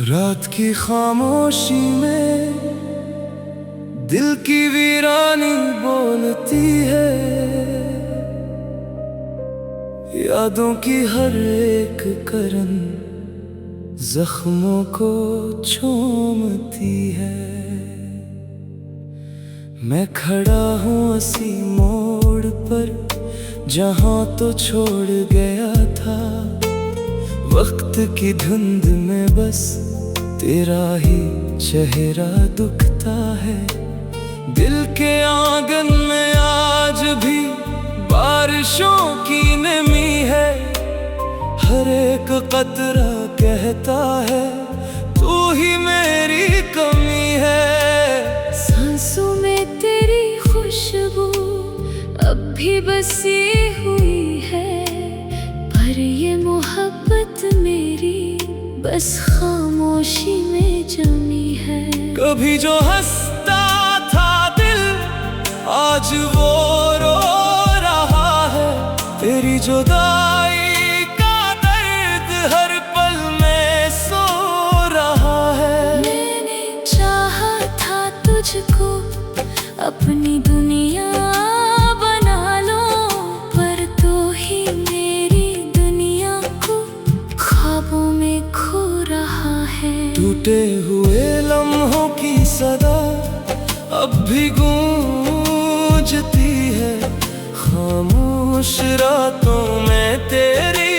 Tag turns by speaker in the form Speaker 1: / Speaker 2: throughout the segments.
Speaker 1: रात की खामोशी में दिल की वीरानी बोलती है, यादों की हर एक करन जख्मों को चूमती है। मैं खड़ा हूँ उसी मोड़ पर जहाँ तो छोड़ गया था, वक्त की धुंध में बस तेरा ही चेहरा दुखता है। दिल के आंगन में आज भी बारिशों की नमी है, हर एक कतरा कहता है तू ही मेरी कमी है।
Speaker 2: सांसों में तेरी खुशबू अब भी बसी हुई है, पर ये मोहब्बत मेरी बस खामोशी में जमी है।
Speaker 1: कभी जो हंसता था दिल आज वो रो रहा है, तेरी जुदाई का दर्द हर पल में सो रहा है।
Speaker 2: मैंने चाहा था तुझको अपनी दुनिया बना लो, पर तू ही मेरी दुनिया को ख्वाबों में खो रहा है।
Speaker 1: टूटे हुए लम्हों की सदा अब भी गूंजती है, खामोश रातों में तेरी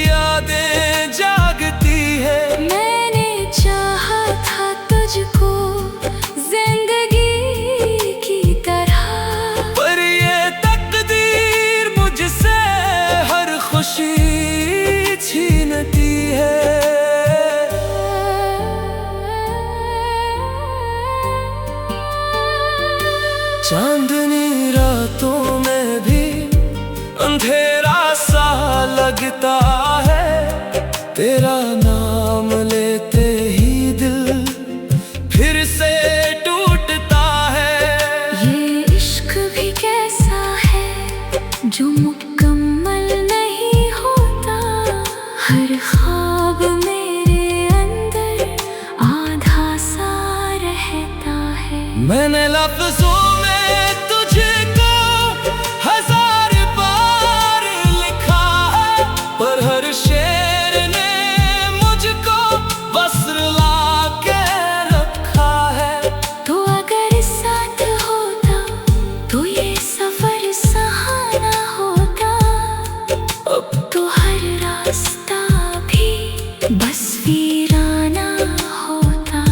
Speaker 1: यादें जागती है।
Speaker 2: मैंने चाहा था तुझको जिंदगी की तरह,
Speaker 1: पर ये तकदीर मुझसे हर खुशी छीनती है। चांदनी रातों में भी अंधेरा सा लगता है, तेरा नाम लेते ही दिल फिर से टूटता है।
Speaker 2: ये इश्क भी कैसा है जो मुकम्मल नहीं होता, हर ख्वाब मेरे अंदर आधा सा रहता है।
Speaker 1: मैंने लफ्जों में तुझको हजार बार लिखा है, पर हर शेर ने मुझको बस रुला के रखा है।
Speaker 2: तो अगर साथ होता तो ये सफर सहाना होता,
Speaker 1: अब
Speaker 2: तो हर रास्ता भी बस वीराना होता।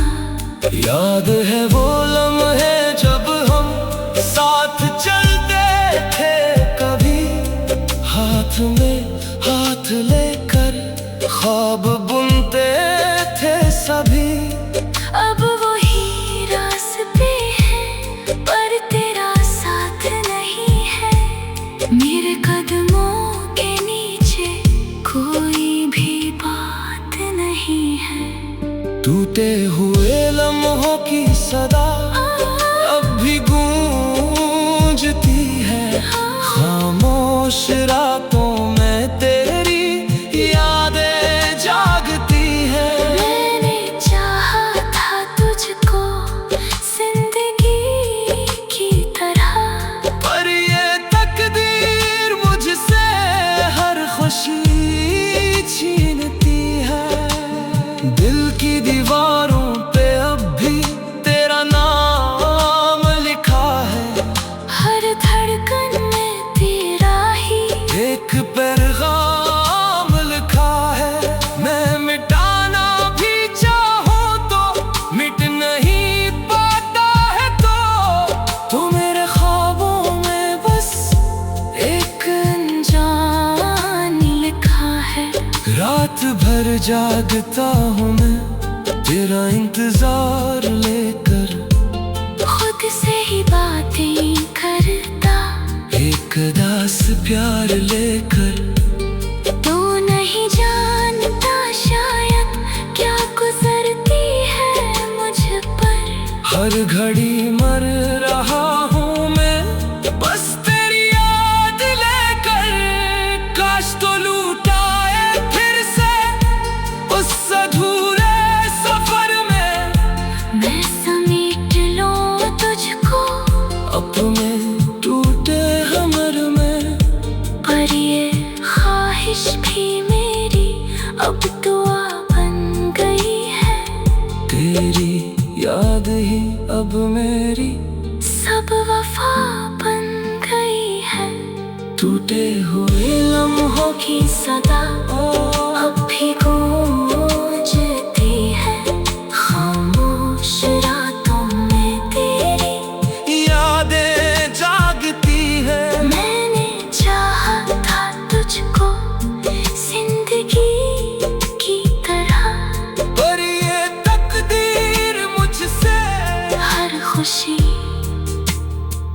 Speaker 1: याद है वो लम्हे जब हम साथ चलते थे, कभी हाथ में हाथ लेकर ख्वाब बुनते थे सभी।
Speaker 2: अब वही रास्ते हैं पर तेरा साथ नहीं है, मेरे कदमों के नीचे कोई भी बात नहीं है।
Speaker 1: टूटे हुए लम्हों की सदा अब भी गूंजती है, खामोश रातों में तेरी यादें जागती है।
Speaker 2: मैंने चाहा था तुझको जिंदगी की तरह,
Speaker 1: पर ये तकदीर मुझसे हर खुशी छीनती है। दिल की दीवारों पे अब भी तेरा नाम लिखा है,
Speaker 2: हर धड़कन में तेरा ही
Speaker 1: एक पैगाम लिखा है। मैं मिटाना भी चाहूं तो मिट नहीं पाता है, तो मेरे ख्वाबों में बस
Speaker 2: एक अनजान लिखा है।
Speaker 1: रात भर जागता हूँ मैं तेरा इंतजार लेकर,
Speaker 2: खुद से ही बातें करता,
Speaker 1: एक दास प्यार लेकर।
Speaker 2: तो नहीं जानता शायद क्या गुजरती है
Speaker 1: हर घड़ी मर रहा हूँ मैं बस तेरी याद लेकर। काश तो लूटाए फिर से उस अधूरे सफर में।
Speaker 2: मैं समेट लूं तुझको
Speaker 1: अपने टूटे हमर में।
Speaker 2: पर ये ख्वाहिश भी मेरी अब दुआ बन गई है।
Speaker 1: तेरी याद ही अब मेरी
Speaker 2: सब वफा बन गई है।
Speaker 1: टूटे हुए
Speaker 2: लम्हों की सदा अब भी गूंजती है। खामोश रातों में तेरी
Speaker 1: यादें जागती है।
Speaker 2: मैंने चाहा था तुझको जिंदगी की तरह।
Speaker 1: पर ये तकदीर मुझसे
Speaker 2: हर खुशी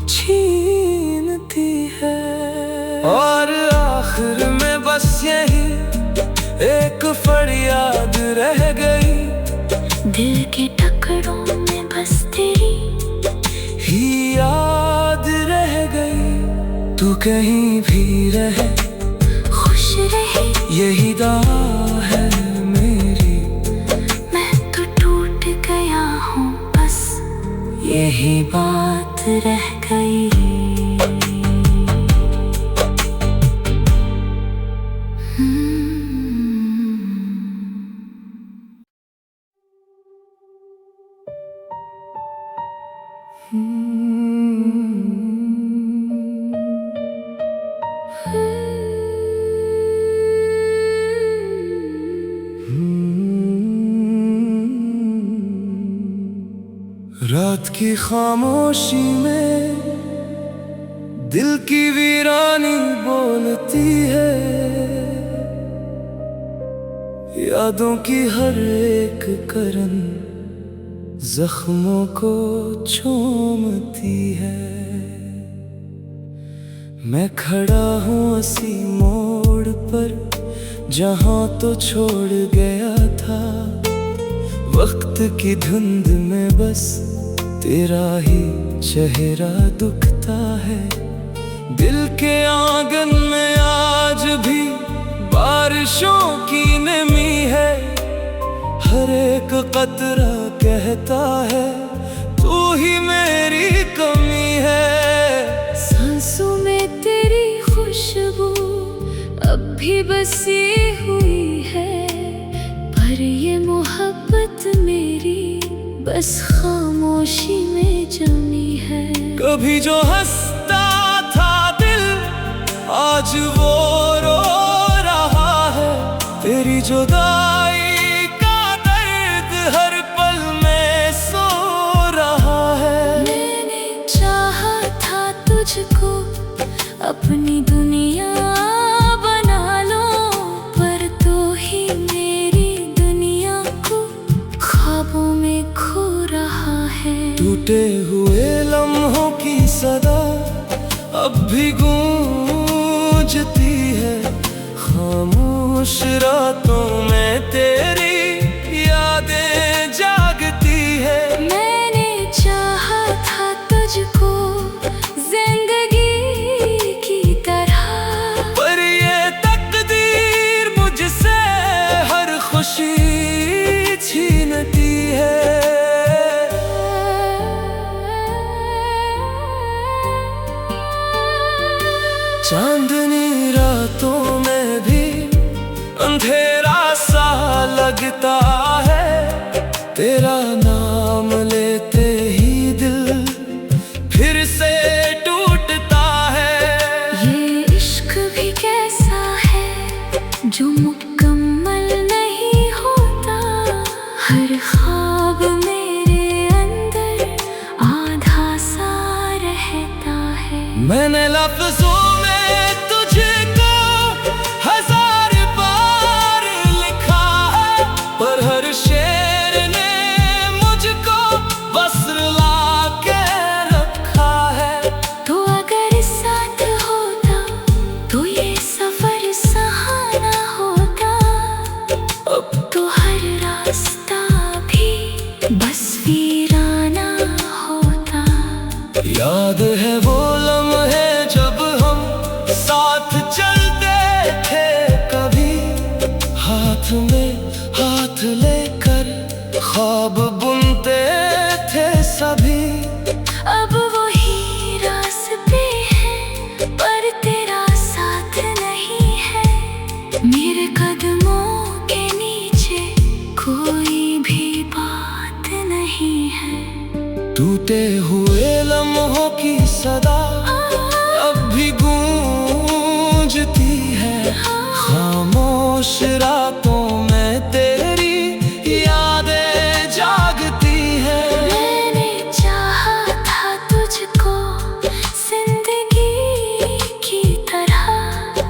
Speaker 1: छीनती है। और आखिर में बस यही एक फरियाद रह गई।
Speaker 2: दिल के टुकड़ों में बस तेरी
Speaker 1: ही याद रह गई। तू कहीं भी रहे
Speaker 2: खुश रहे
Speaker 1: यही दुआ है मेरी।
Speaker 2: मैं तो टूट गया हूँ बस यही बात रह गई।
Speaker 1: रात की खामोशी में दिल की वीरानी बोलती है। यादों की हर एक करन जख्मों को चूमती है। मैं खड़ा हूँ उसी मोड़ पर जहाँ तो छोड़ गया था। वक्त की धुंध में बस तेरा ही चेहरा दुखता है। दिल के आंगन में आज भी बारिशों की नमी है। हर एक कतरा कहता है तू ही मेरी कमी है।
Speaker 2: सांसों में तेरी खुशबू अब भी बसी हुई है। पर ये मोहब्बत मेरी बस खामोशी में जमी है।
Speaker 1: कभी जो हंसता था दिल आज वो रो रहा है। तेरी जुदाई का दर्द हर पल में सो रहा है।
Speaker 2: मैंने चाहा था तुझको अपनी दुनिया बना लो। पर तो ही मेरी दुनिया को ख्वाबों में खो रहा है।
Speaker 1: टूटे हुए लम्हों की सदा अब भी गूंजती है। खामोश रातों में तेरी यादें जागती है।
Speaker 2: मैंने चाहा था तुझको जिंदगी की तरह।
Speaker 1: पर ये तकदीर मुझसे हर खुशी छीनती है। चांदनी रातों में भी अंधेरा सा लगता है। तेरा नाम लेते ही दिल फिर से टूटता है।
Speaker 2: ये इश्क भी कैसा है जो मुकम्मल नहीं होता। हर ख्वाब मेरे अंदर आधा सा रहता है।
Speaker 1: मैंने लफ्जों में तुझको हजार बार लिखा है। पर में हाथ लेकर ख्वाब बुनते थे सभी।
Speaker 2: अब वही रास्ते हैं पर तेरा साथ नहीं है। मेरे कदमों के नीचे कोई भी बात नहीं है।
Speaker 1: टूटे हुए लम्हों की सदा अब भी गूंजती है। खामोश रातों में तेरी यादें जागती है।
Speaker 2: मैंने चाहा था तुझको जिंदगी की तरह,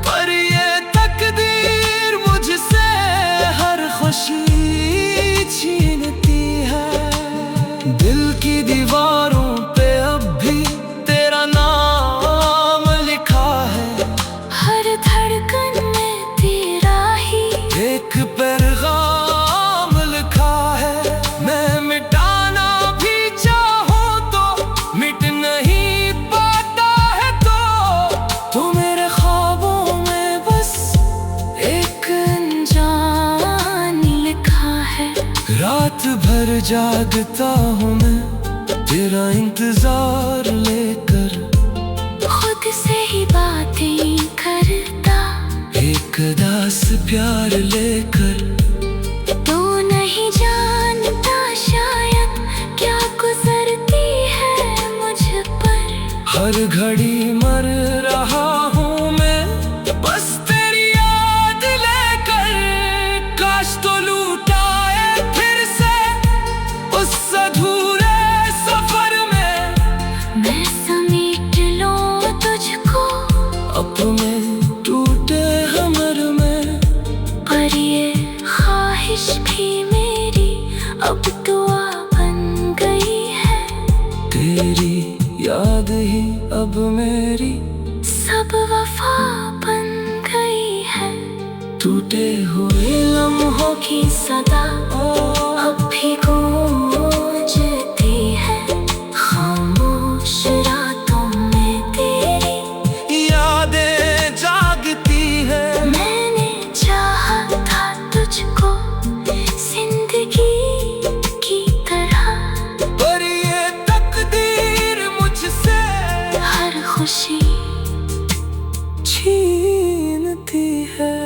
Speaker 1: पर ये तकदीर मुझसे हर खुशी छीनती है। दिल की दीवारों पे अब भी तेरा नाम लिखा है।
Speaker 2: हर धड़कन में तेरा ही
Speaker 1: एक पैगाम लिखा है। मैं मिटाना भी चाहूं तो मिट नहीं पाता है। तो मेरे ख्वाबों में बस
Speaker 2: एक अनजान लिखा है।
Speaker 1: रात भर जागता हूँ मैं तेरा इंतजार लेकर।
Speaker 2: खुद से ही बातें करता
Speaker 1: एक दास प्यार लेकर।
Speaker 2: तू नहीं जानता शायद क्या गुजरती है मुझ पर।
Speaker 1: हर घड़ी मर रहा हूँ मैं बस तेरी याद लेकर। काश तो लूटाए फिर से उस अधूरे सफर में।
Speaker 2: मैं समेट लूं तुझको
Speaker 1: अपने टूटे हमर में।
Speaker 2: पर ये ख्वाहिश भी मेरी अब दुआ बन गई है।
Speaker 1: तेरी याद ही अब मेरी
Speaker 2: सब वफा बन गई है।
Speaker 1: टूटे हुए लम्हों
Speaker 2: की सदा अब भी गूंजती है। खामोश रातों में तेरी
Speaker 1: यादें जागती है।
Speaker 2: मैंने चाहा था तुझको जिंदगी की तरह,
Speaker 1: पर ये तकदीर मुझसे
Speaker 2: हर खुशी
Speaker 1: छीनती है।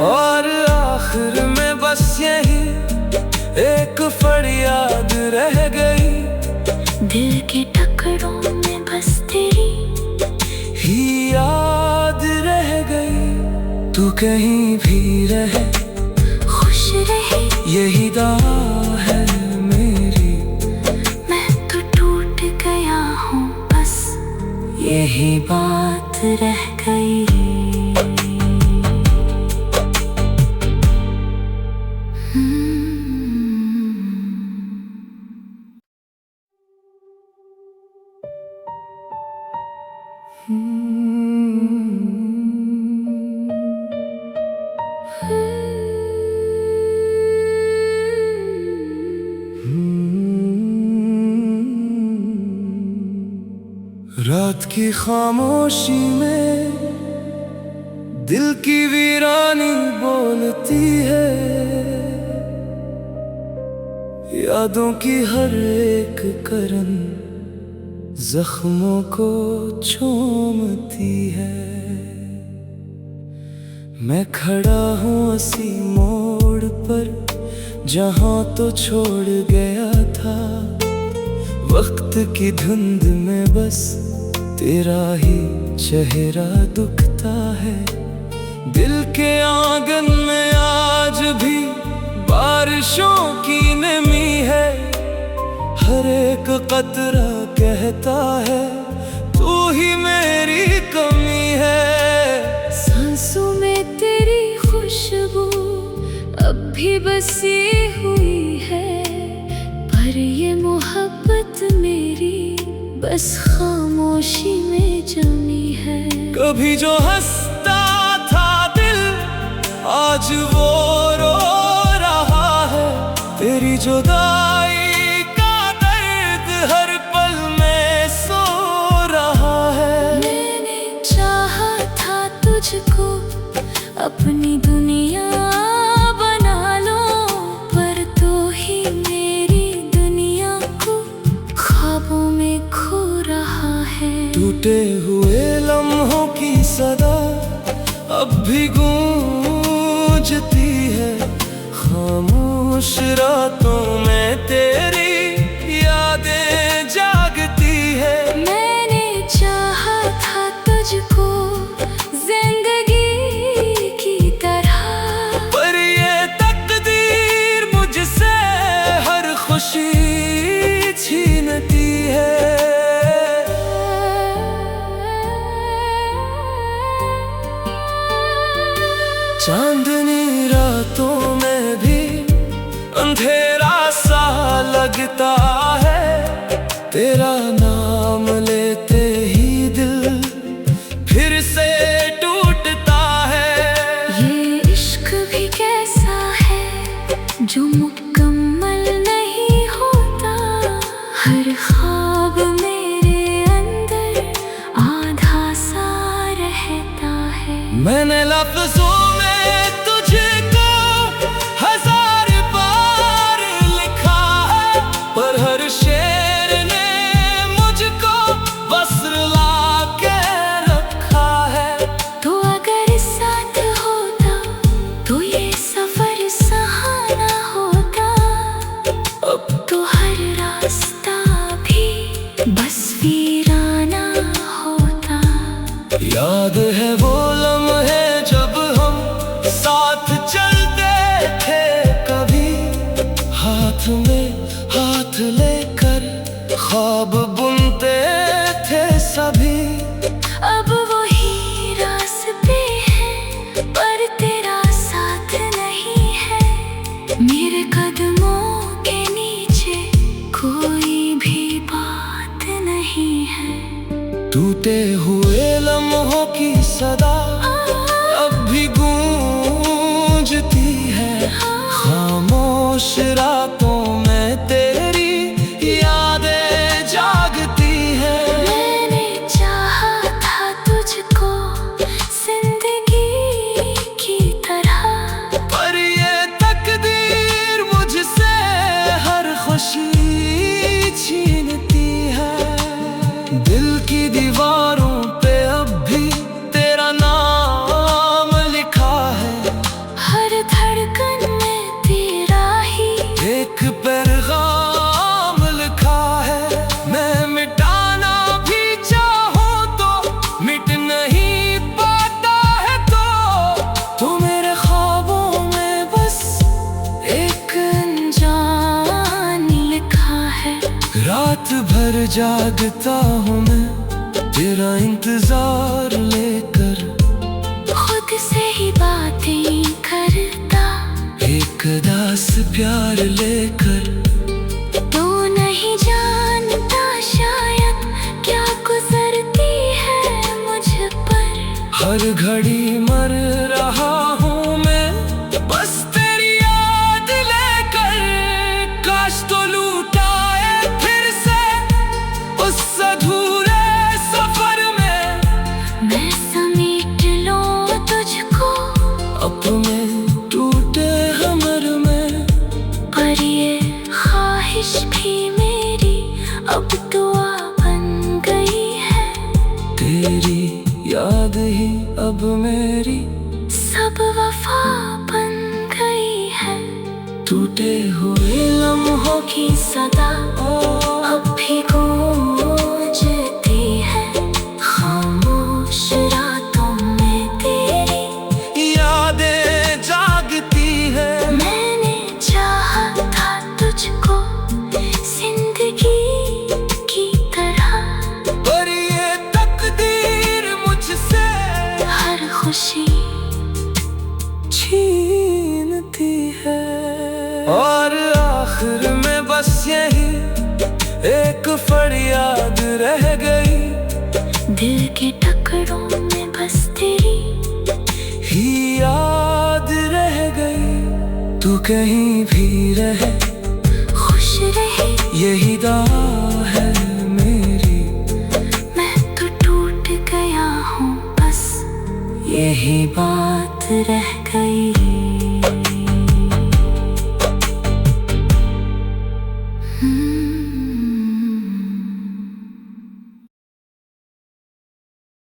Speaker 1: और आखिर में बस यही एक फरियाद रह गई।
Speaker 2: दिल के टुकड़ों में बस तेरी
Speaker 1: ही याद रह गई। तू कहीं भी रहे
Speaker 2: खुश रहे
Speaker 1: यही दुआ है मेरी।
Speaker 2: मैं तो टूट गया हूँ बस यही बात रह गई।
Speaker 1: रात की खामोशी में दिल की वीरानी बोलती है। यादों की हर एक करन जख्मों को चूमती है। मैं खड़ा हूँ उसी मोड़ पर जहाँ तो छोड़ गया था। वक्त की धुंध में बस तेरा ही चेहरा दुखता है। दिल के आंगन में आज भी बारिशों की नमी है। हर एक कतरा कहता है तू ही मेरी कमी है।
Speaker 2: सांसों में तेरी खुशबू अब भी बसी हुई है। पर ये मोहब्बत मेरी बस खामोशी में जमी है।
Speaker 1: कभी जो हंसता था दिल आज वो रो रहा है। तेरी जुदाई का दर्द हर पल में सो रहा है।
Speaker 2: मैंने चाहा था तुझको अपनी दुनिया
Speaker 1: खामोश रातों में तेरी यादें जागती है।
Speaker 2: मैंने चाहा था तुझको जिंदगी की तरह,
Speaker 1: पर ये तकदीर मुझसे हर खुशी छीनती है। चांदनी रातों में भी अंधेरा सा लगता है, तेरा नाम लेते ही दिल फिर से टूटता है।
Speaker 2: ये इश्क भी कैसा है जो मुकम्मल नहीं होता, हर ख्वाब मेरे अंदर आधा सा रहता है।
Speaker 1: मैंने लफ्जों में तुझको हजार बार लिखा है, पर हर शेर ने मुझको बस रुला के रखा है।
Speaker 2: तो अगर साथ होता तो ये सफर सहाना होता,
Speaker 1: अब
Speaker 2: तो हर रास्ता भी बस वीराना होता।
Speaker 1: याद है वो लम्हे जब हम साथ चलते थे, कभी हाथ में हाथ लेकर ख्वाब बुनते थे सभी।
Speaker 2: अब वही रास्ते हैं पर तेरा साथ नहीं है, मेरे कदमों के नीचे कोई भी बात नहीं है।
Speaker 1: टूटे हुए लम्हों की सदा अब भी गूंजती है, खामोश रातों में तेरी यादें जागती है।
Speaker 2: मैंने चाहा था तुझको जिंदगी की तरह,
Speaker 1: पर ये तकदीर मुझसे हर खुशी छीनती है। दिल की दीवारों पे अब भी तेरा नाम लिखा है,
Speaker 2: हर धड़कन में तेरा ही
Speaker 1: एक पैगाम लिखा है। मैं मिटाना भी चाहूं तो मिट नहीं पाता है, तो मेरे ख्वाबों में बस
Speaker 2: एक अनजान लिखा है।
Speaker 1: रात भर जागता हूँ मैं तेरा इंतजार लेकर,
Speaker 2: खुद से ही बातें करता,
Speaker 1: एक दास प्यार लेकर।
Speaker 2: तो नहीं जानता शायद क्या गुजरती है मुझ पर,
Speaker 1: हर घड़ी मर रहा हूँ मैं बस तेरी याद लेकर। काश तो लूटाए फिर से उस अधूरे सफर में,
Speaker 2: मैं समेट लूं तुझको
Speaker 1: अपने टूटे हमर में।
Speaker 2: पर ये ख्वाहिश भी मेरी अब दुआ बन गई है,
Speaker 1: तेरी याद ही अब मेरी
Speaker 2: सब वफा बन गई है।
Speaker 1: टूटे हुए लम्हों
Speaker 2: की सदा अब भी गूंजती है, खामोश रातों में तेरी
Speaker 1: यादें जागती है।
Speaker 2: मैंने चाहा था तुझको जिंदगी की तरह,
Speaker 1: पर ये तकदीर मुझसे
Speaker 2: हर खुशी
Speaker 1: छीनती है। और आखिर में बस यही एक फरियाद रह गई,
Speaker 2: दिल के टुकड़ों में बस तेरी
Speaker 1: ही याद रह गई। तू कहीं भी रहे
Speaker 2: खुश रहे
Speaker 1: यही दुआ है मेरी,
Speaker 2: मैं तो टूट गया हूँ बस यही बात रह गई।